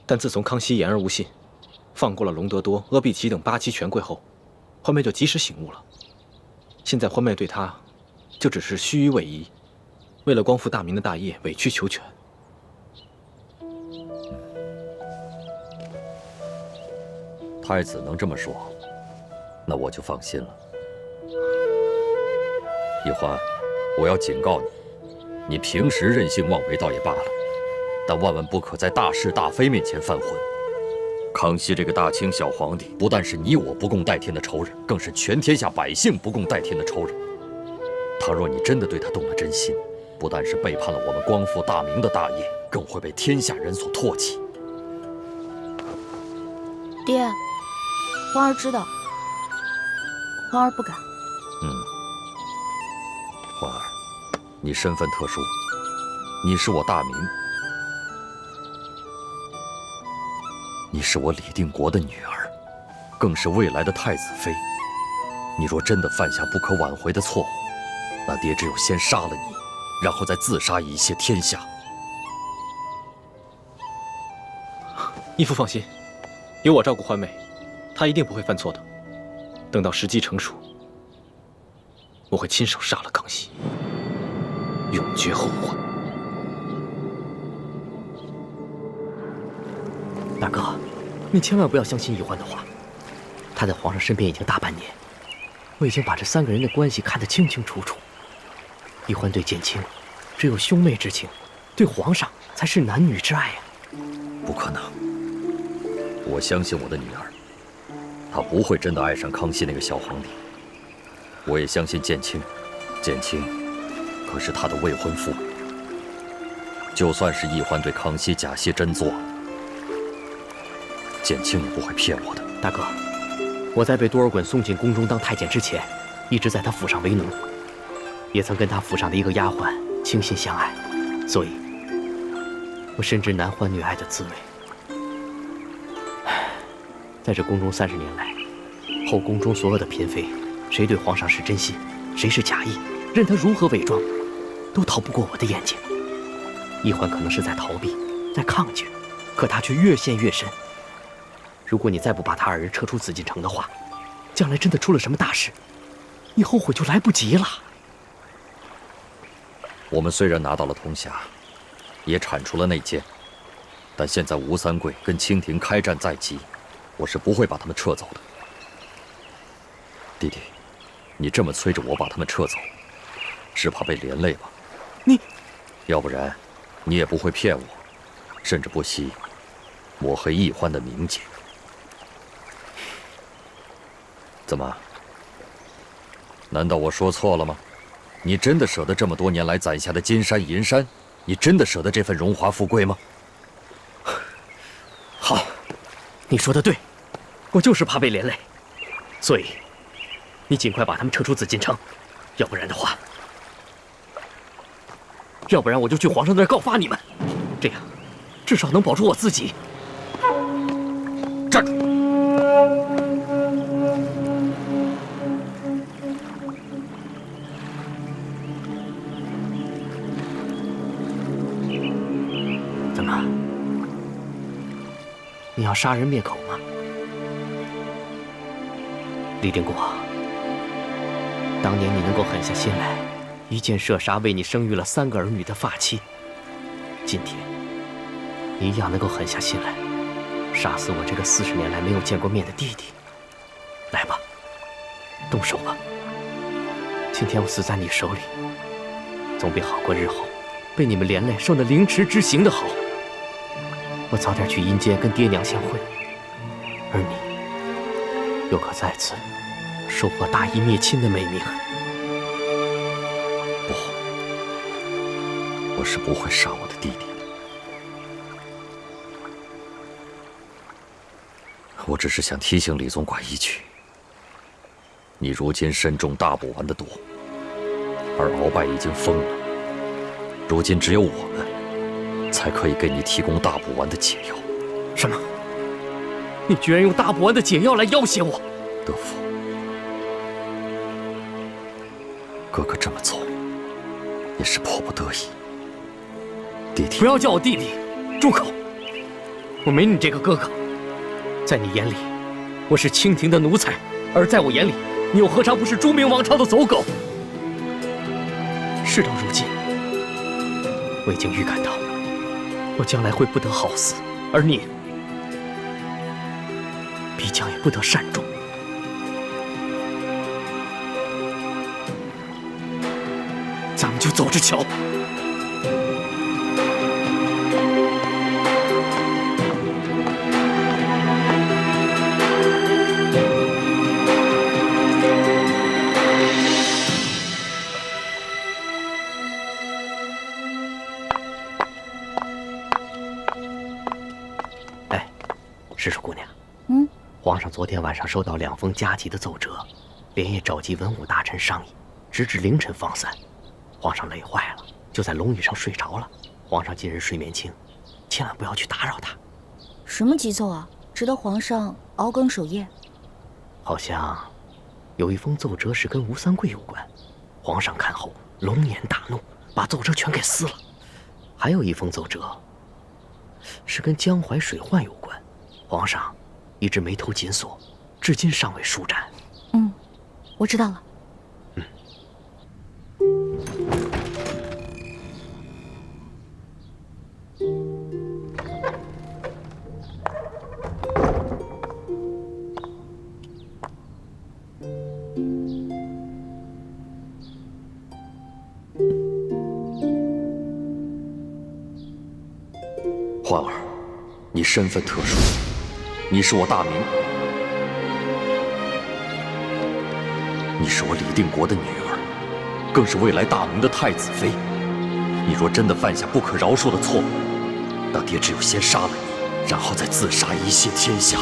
但自从康熙言而无信，放过了隆德多、阿必齐等8旗权贵后，欢妹就及时醒悟了。现在欢妹对他，就只是虚与委蛇，为了光复大明的大业委曲求全。太子能这么说，那我就放心了。易欢，我要警告你，你平时任性妄为倒也罢了，但万万不可在大是大非面前犯浑。康熙这个大清小皇帝，不但是你我不共戴天的仇人，更是全天下百姓不共戴天的仇人。倘若你真的对他动了真心，不但是背叛了我们光复大明的大业，更会被天下人所唾弃。爹，皇儿知道，皇儿不敢。欢儿，你身份特殊，你是我大明，你是我李定国的女儿，更是未来的太子妃。你若真的犯下不可挽回的错误，那爹只有先杀了你，然后再自杀以谢天下。义父放心，有我照顾欢妹，她一定不会犯错的。等到时机成熟，我会亲手杀了康熙，永绝后患。大哥，你千万不要相信易欢的话。他在皇上身边已经大半年，我已经把这3个人的关系看得清清楚楚。易欢对建清只有兄妹之情，对皇上才是男女之爱呀。不可能，我相信我的女儿，她不会真的爱上康熙那个小皇帝。我也相信建清，建清可是他的未婚夫。就算是易欢对康熙假戏真做，建清也不会骗我的。大哥，我在被多尔衮送进宫中当太监之前，一直在他府上为奴，也曾跟他府上的一个丫鬟倾心相爱，所以我深知男欢女爱的滋味。在这宫中30年来，后宫中所有的嫔妃，谁对皇上是真心，谁是假意，任他如何伪装，都逃不过我的眼睛。易欢可能是在逃避，在抗拒，可他却越陷越深。如果你再不把他2人撤出紫禁城的话，将来真的出了什么大事，你后悔就来不及了。我们虽然拿到了铜匣，也铲除了内奸，但现在吴三桂跟清廷开战在即，我是不会把他们撤走的。弟弟，你这么催着我把他们撤走，是怕被连累吧？要不然，你也不会骗我，甚至不惜抹黑易欢的名节。怎么？难道我说错了吗？你真的舍得这么多年来攒下的金山银山？你真的舍得这份荣华富贵吗？好，你说的对，我就是怕被连累，所以你尽快把他们撤出紫禁城，要不然我就去皇上那儿告发你们，这样至少能保住我自己。站住！么？你要杀人灭口吗？李定国，当年你能够狠下心来，一箭射杀为你生育了3个儿女的发妻，今天你一样能够狠下心来，杀死我这个40年来没有见过面的弟弟。来吧，动手吧。今天我死在你手里，总比好过日后被你们连累受那凌迟之刑的好。我早点去阴间跟爹娘相会，而你又可再次收获大义灭亲的美名。不，我是不会杀我的弟弟的。我只是想提醒李总管一句：你如今身中大补丸的毒，而鳌拜已经疯了。如今只有我们才可以给你提供大补丸的解药。什么？你居然用大补丸的解药来要挟我？德福，哥哥这么做也是迫不得已。弟弟，不要叫我弟弟，住口！我没你这个哥哥。在你眼里，我是清廷的奴才，而在我眼里，你又何尝不是朱明王朝的走狗？事到如今，我已经预感到，我将来会不得好死，而你必将也不得善终。咱们就走着瞧。石树姑娘，皇上昨天晚上收到2封加急的奏折，连夜召集文武大臣商议，直至凌晨方散。皇上累坏了，就在龙椅上睡着了。皇上今日睡眠轻，千万不要去打扰他。什么急奏啊？值得皇上熬更守夜？好像有一封奏折是跟吴三桂有关，皇上看后龙颜大怒，把奏折全给撕了。还有一封奏折是跟江淮水患有关，皇上一直眉头紧锁，至今尚未舒展。我知道了。焕儿，你身份特殊，你是我大明，你是我李定国的女儿，更是未来大明的太子妃。你若真的犯下不可饶恕的错误，那爹只有先杀了你，然后再自杀一泻天下。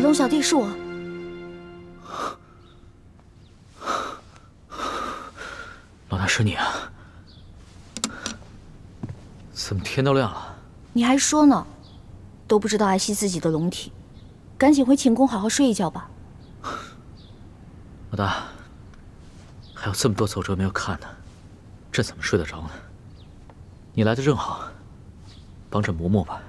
龙小弟，是我。老大，是你啊？怎么天都亮了？你还说呢？都不知道爱惜自己的龙体，赶紧回寝宫好好睡一觉吧。老大，还有这么多奏折没有看呢，这怎么睡得着呢？你来的正好，帮朕磨磨吧。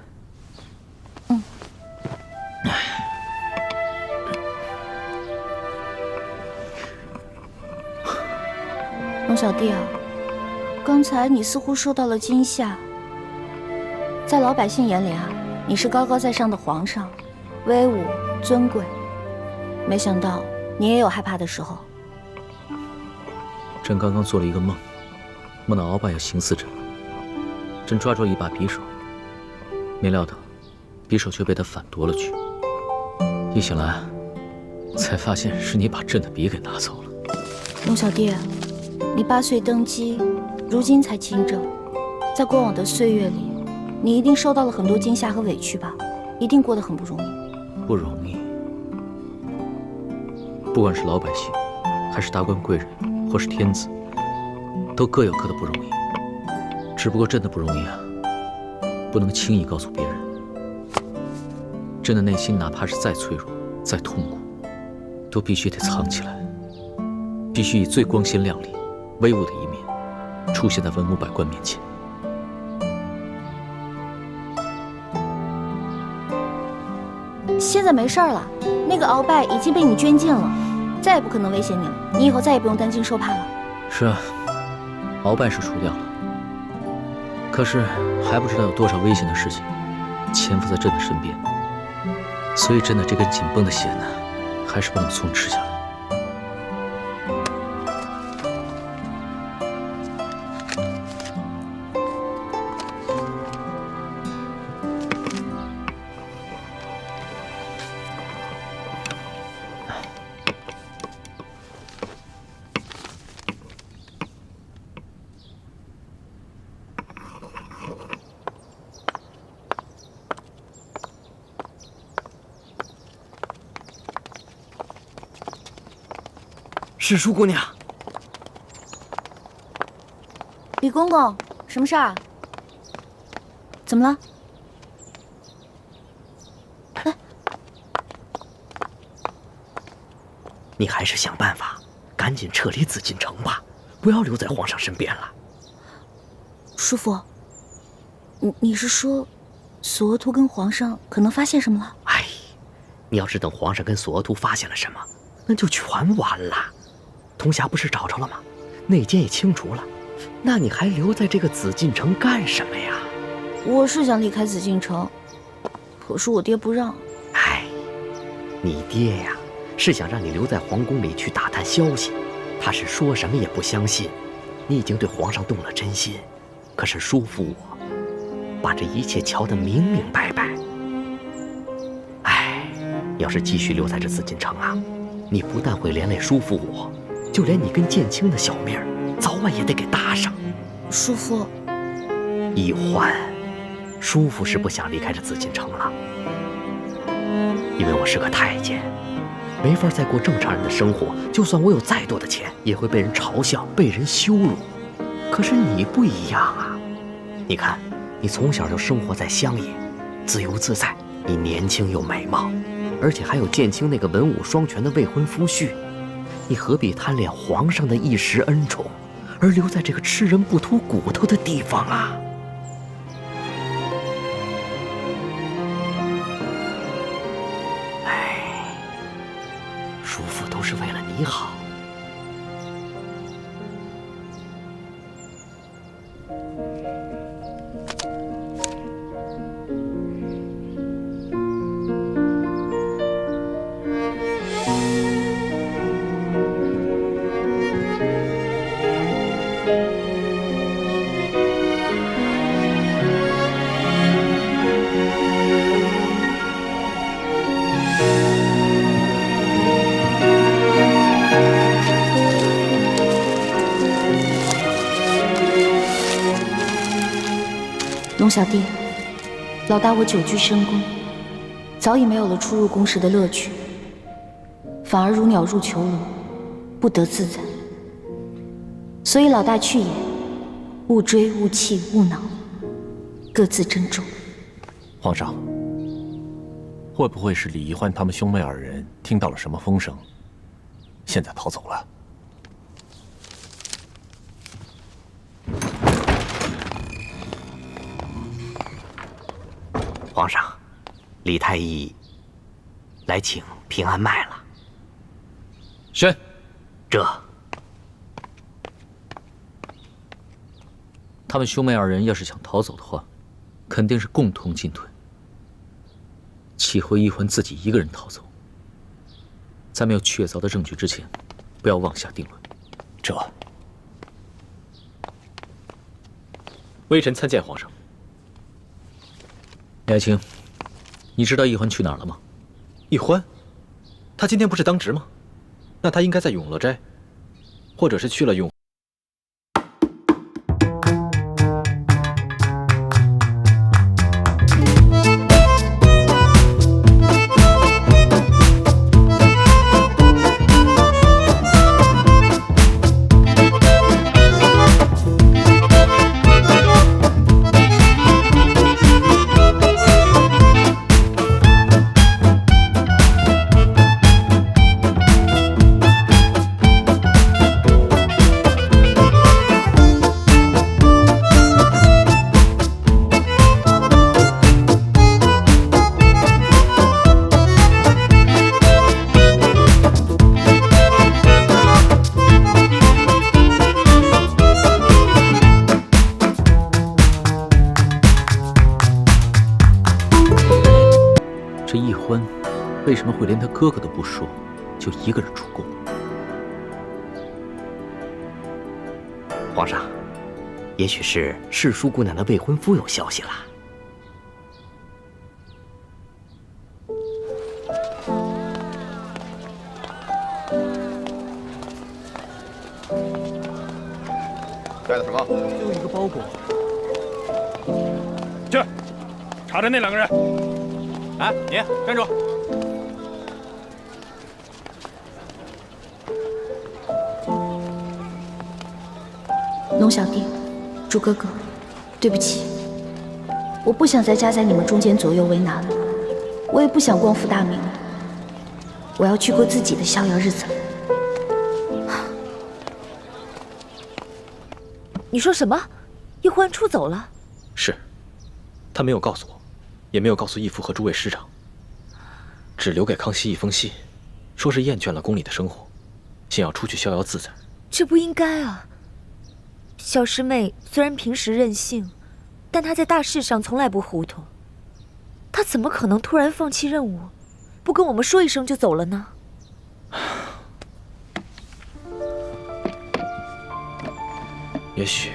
龙小弟啊，刚才你似乎受到了惊吓。在老百姓眼里啊，你是高高在上的皇上，威武尊贵。没想到你也有害怕的时候。朕刚刚做了一个梦，梦到鳌拜要行刺朕了。朕抓住了一把匕首，没料到匕首却被他反夺了去。一醒来，才发现是你把朕的笔给拿走了。龙小弟，你8岁登基，如今才亲政，在过往的岁月里，你一定受到了很多惊吓和委屈吧？一定过得很不容易。不容易。不管是老百姓，还是达官贵人，或是天子，都各有各的不容易。只不过朕的不容易啊，不能轻易告诉别人。朕的内心哪怕是再脆弱、再痛苦，都必须得藏起来，必须以最光鲜亮丽、威武的一面出现在文武百官面前。现在没事了，那个鳌拜已经被你捐尽了，再也不可能威胁你了。你以后再也不用担惊受怕了。是啊，鳌拜是除掉了，可是还不知道有多少危险的事情潜伏在朕的身边，所以朕的这根紧绷的弦呢，还是不能松弛下来。是舒姑娘。李公公，什么事儿啊？怎么了？你还是想办法，赶紧撤离紫禁城吧，不要留在皇上身边了。叔父，你是说，索额图跟皇上可能发现什么了？哎，你要是等皇上跟索额图发现了什么，那就全完了。铜匣不是找着了吗？内奸也清除了，那你还留在这个紫禁城干什么呀？我是想离开紫禁城，可是我爹不让。哎，你爹呀，是想让你留在皇宫里去打探消息，他是说什么也不相信。你已经对皇上动了真心，可是叔父我把这一切瞧得明明白白。哎，要是继续留在这紫禁城啊，你不但会连累叔父我，就连你跟建清的小命儿，早晚也得给搭上。叔父，奕欢，叔父是不想离开这紫禁城了，因为我是个太监，没法再过正常人的生活。就算我有再多的钱，也会被人嘲笑，被人羞辱。可是你不一样啊！你看，你从小就生活在乡野，自由自在，你年轻又美貌，而且还有建清那个文武双全的未婚夫婿。你何必贪恋皇上的一时恩宠，而留在这个吃人不吐骨头的地方啊？哎，叔父都是为了你好。龙小弟，老大我久居深宫，早已没有了出入宫时的乐趣，反而如鸟入囚笼，不得自在。所以老大去也，勿追勿弃勿恼，各自珍重。皇上，会不会是李易欢他们兄妹二人听到了什么风声，现在逃走了？皇上，李太医来请平安脉了。宣，这他们兄妹二人要是想逃走的话，肯定是共同进退。岂会易欢自己一个人逃走？在没有确凿的证据之前，不要妄下定论。这，微臣参见皇上。李爱卿，你知道易欢去哪儿了吗？易欢，他今天不是当值吗？那他应该在永乐斋，或者是去了永。这易欢为什么会连他哥哥都不说，就一个人出宫？皇上，也许是世淑姑娘的未婚夫有消息了。带的什么？就一个包裹。去，查着那2个人。哎，你站住！龙小弟，朱哥哥，对不起，我不想再夹在你们中间左右为难了，我也不想光复大明了，我要去过自己的逍遥日子。你说什么？易欢出走了？是，他没有告诉我，也没有告诉义父和诸位师长，只留给康熙一封信，说是厌倦了宫里的生活，想要出去逍遥自在。这不应该啊！小师妹虽然平时任性，但她在大事上从来不糊涂。她怎么可能突然放弃任务，不跟我们说一声就走了呢？也许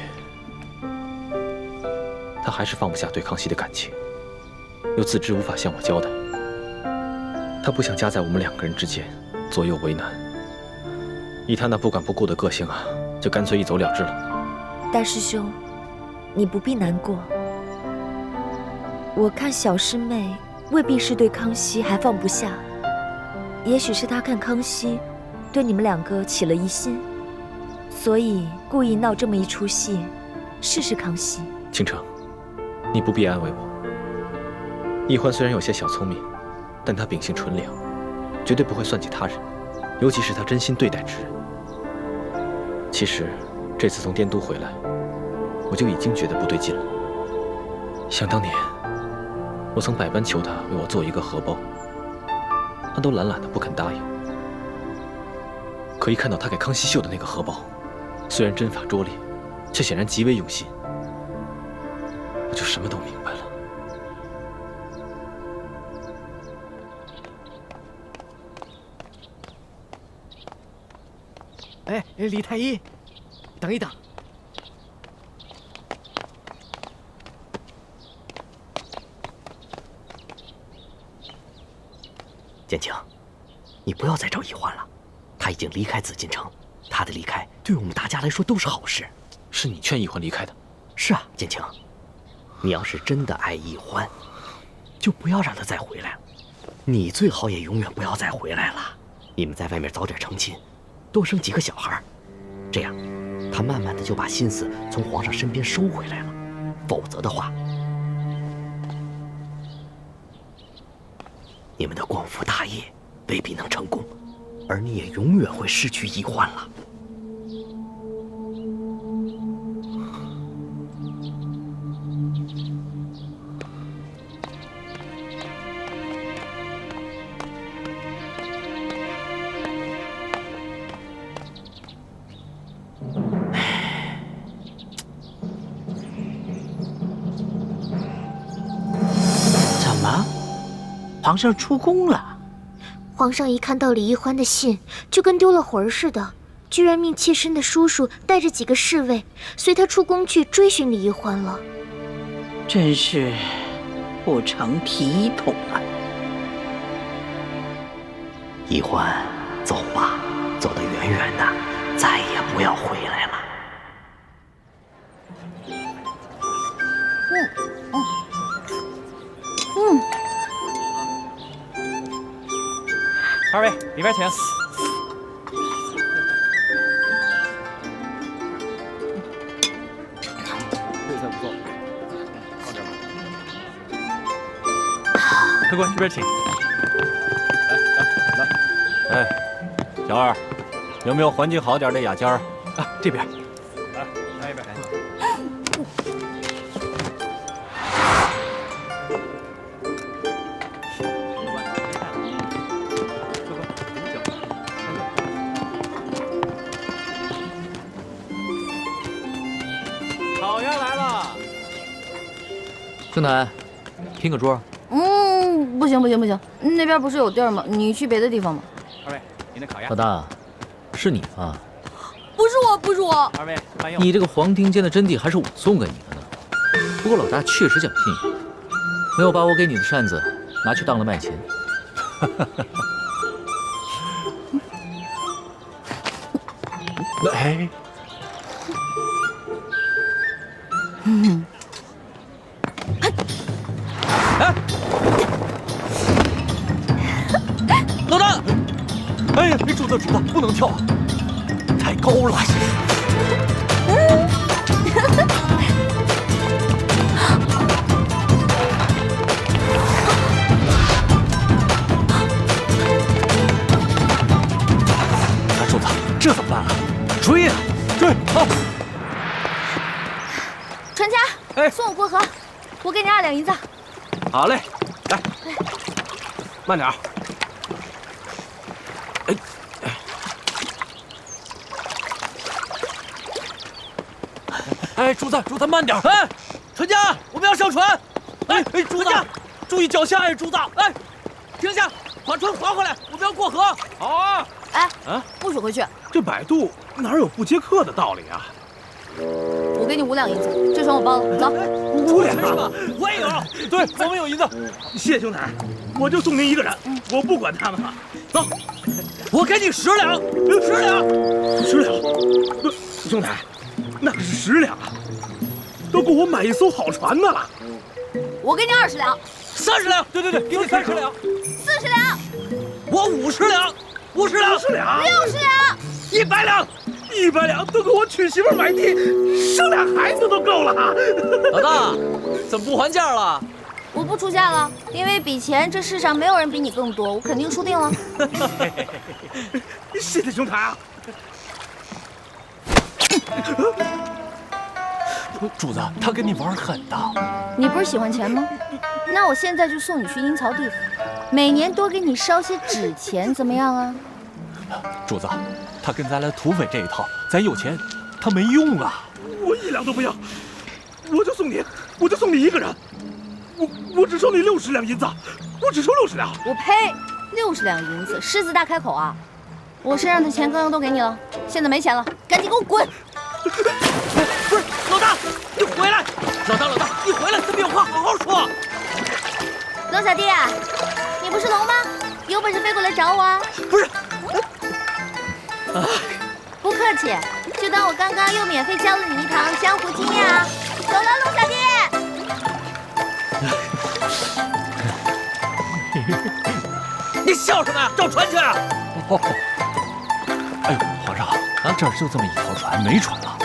他还是放不下对康熙的感情，又自知无法向我交代。他不想夹在我们2个人之间，左右为难。以他那不管不顾的个性啊，就干脆一走了之了。大师兄，你不必难过。我看小师妹未必是对康熙还放不下，也许是她看康熙对你们2个起了疑心，所以故意闹这么一出戏，试试康熙。倾城，你不必安慰我。易欢虽然有些小聪明，但他秉性纯良，绝对不会算计他人，尤其是他真心对待之人。其实这次从滇都回来，我就已经觉得不对劲了。想当年，我曾百般求他为我做一个荷包，他都懒懒的不肯答应。可一看到他给康熙绣的那个荷包，虽然针法拙劣，却显然极为用心，我就什么都明白了。哎，李太医，等一等。建清，你不要再找易欢了，他已经离开紫禁城，他的离开对我们大家来说都是好事。是你劝易欢离开的？是啊，建清，你要是真的爱易欢，就不要让他再回来了。你最好也永远不要再回来了。你们在外面早点成亲，多生几个小孩，这样他慢慢的就把心思从皇上身边收回来了。否则的话，你们的光复大业未必能成功，而你也永远会失去易欢了。皇上出宫了。皇上一看到李易欢的信，就跟丢了魂似的，居然命妾身的叔叔带着几个侍卫随他出宫去追寻李易欢了。真是不成体统啊！易欢，走吧，走得远远的，再也不要回来了。2位，里边请。这菜不错，放点吧。客官这边请。来，哎，小二，有没有环境好点的雅间儿？啊，这边。来，那一边。烤鸭来了，兄台，拼个桌。不行，那边不是有地儿吗？你去别的地方吧。二位，您的烤鸭。老大，是你啊？不是我。二位，慢用。你这个黄庭坚的真谛还是我送给你的呢。不过老大确实讲信用，没有把我给你的扇子拿去当了卖钱。哎，老大，哎呀，主子，不能跳啊，太高了。主子，这怎么办啊？追呀，追！好。传家，送我过河，我给你2两银子。好嘞，来，慢点儿。哎，主子，慢点！哎，传家，我们要上船。哎，主子，注意脚下！哎，主子，哎，停下，把船划回来，我们要过河。好啊。哎，不许回去！这摆渡哪有不接客的道理啊？我给你5两银子，这船我包了，走。5两是吧？我也有，对，我们有银子。谢兄台，我就送您1个人，我不管他们了。走，我给你10两，10两，10两。兄台，那可是10两啊，都够我买一艘好船的了。我给你20两，30两。对，给你30两，40两。我50两，50两，60两，60两，100两。100两都给我娶媳妇买地，生俩孩子都够了。老大，怎么不还价了？我不出价了，因为比钱这世上没有人比你更多，我肯定输定了。谢谢兄台啊！主子，他跟你玩狠的。你不是喜欢钱吗？那我现在就送你去阴曹地府，每年多给你烧些纸钱，怎么样啊？主子，他跟咱来土匪这一套，咱有钱，他没用啊！我1两都不要，我就送你1个人，我只收你60两银子，我只收60两。我呸！60两银子，狮子大开口啊！我身上的钱刚刚都给你了，现在没钱了，赶紧给我滚！不是，老大，你回来！老大，你回来，咱们有话好好说。龙小弟啊，你不是龙吗？有本事飞过来找我啊！不是。不客气，就当我刚刚又免费教了你一堂江湖经验啊！走了，龙小弟。你笑什么呀？找船去！哎呦，皇上啊，这儿就这么一条船，没船了。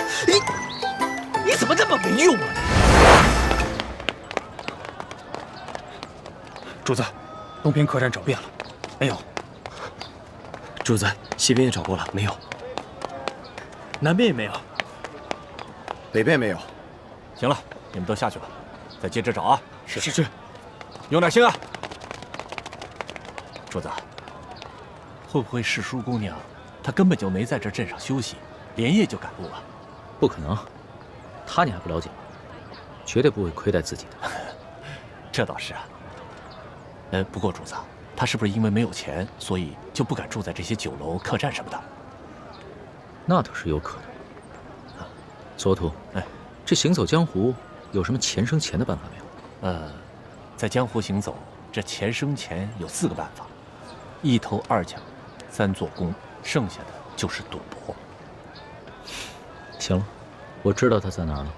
你怎么这么没用啊？主子，东边客栈找遍了，没有。主子，西边也找过了，没有。南边也没有，北边没有。行了，你们都下去吧，再接着找啊。是，用点心啊。主子，会不会是舒姑娘，她根本就没在这镇上休息，连夜就赶路了？不可能，她你还不了解吗？绝对不会亏待自己的。这倒是啊。不过主子，她是不是因为没有钱，所以就不敢住在这些酒楼、客栈什么的？那倒是有可能。左土，这行走江湖有什么钱生钱的办法没有？在江湖行走，这钱生钱有4个办法：1偷2抢，3做工，剩下的就是赌博。行了，我知道他在哪儿了。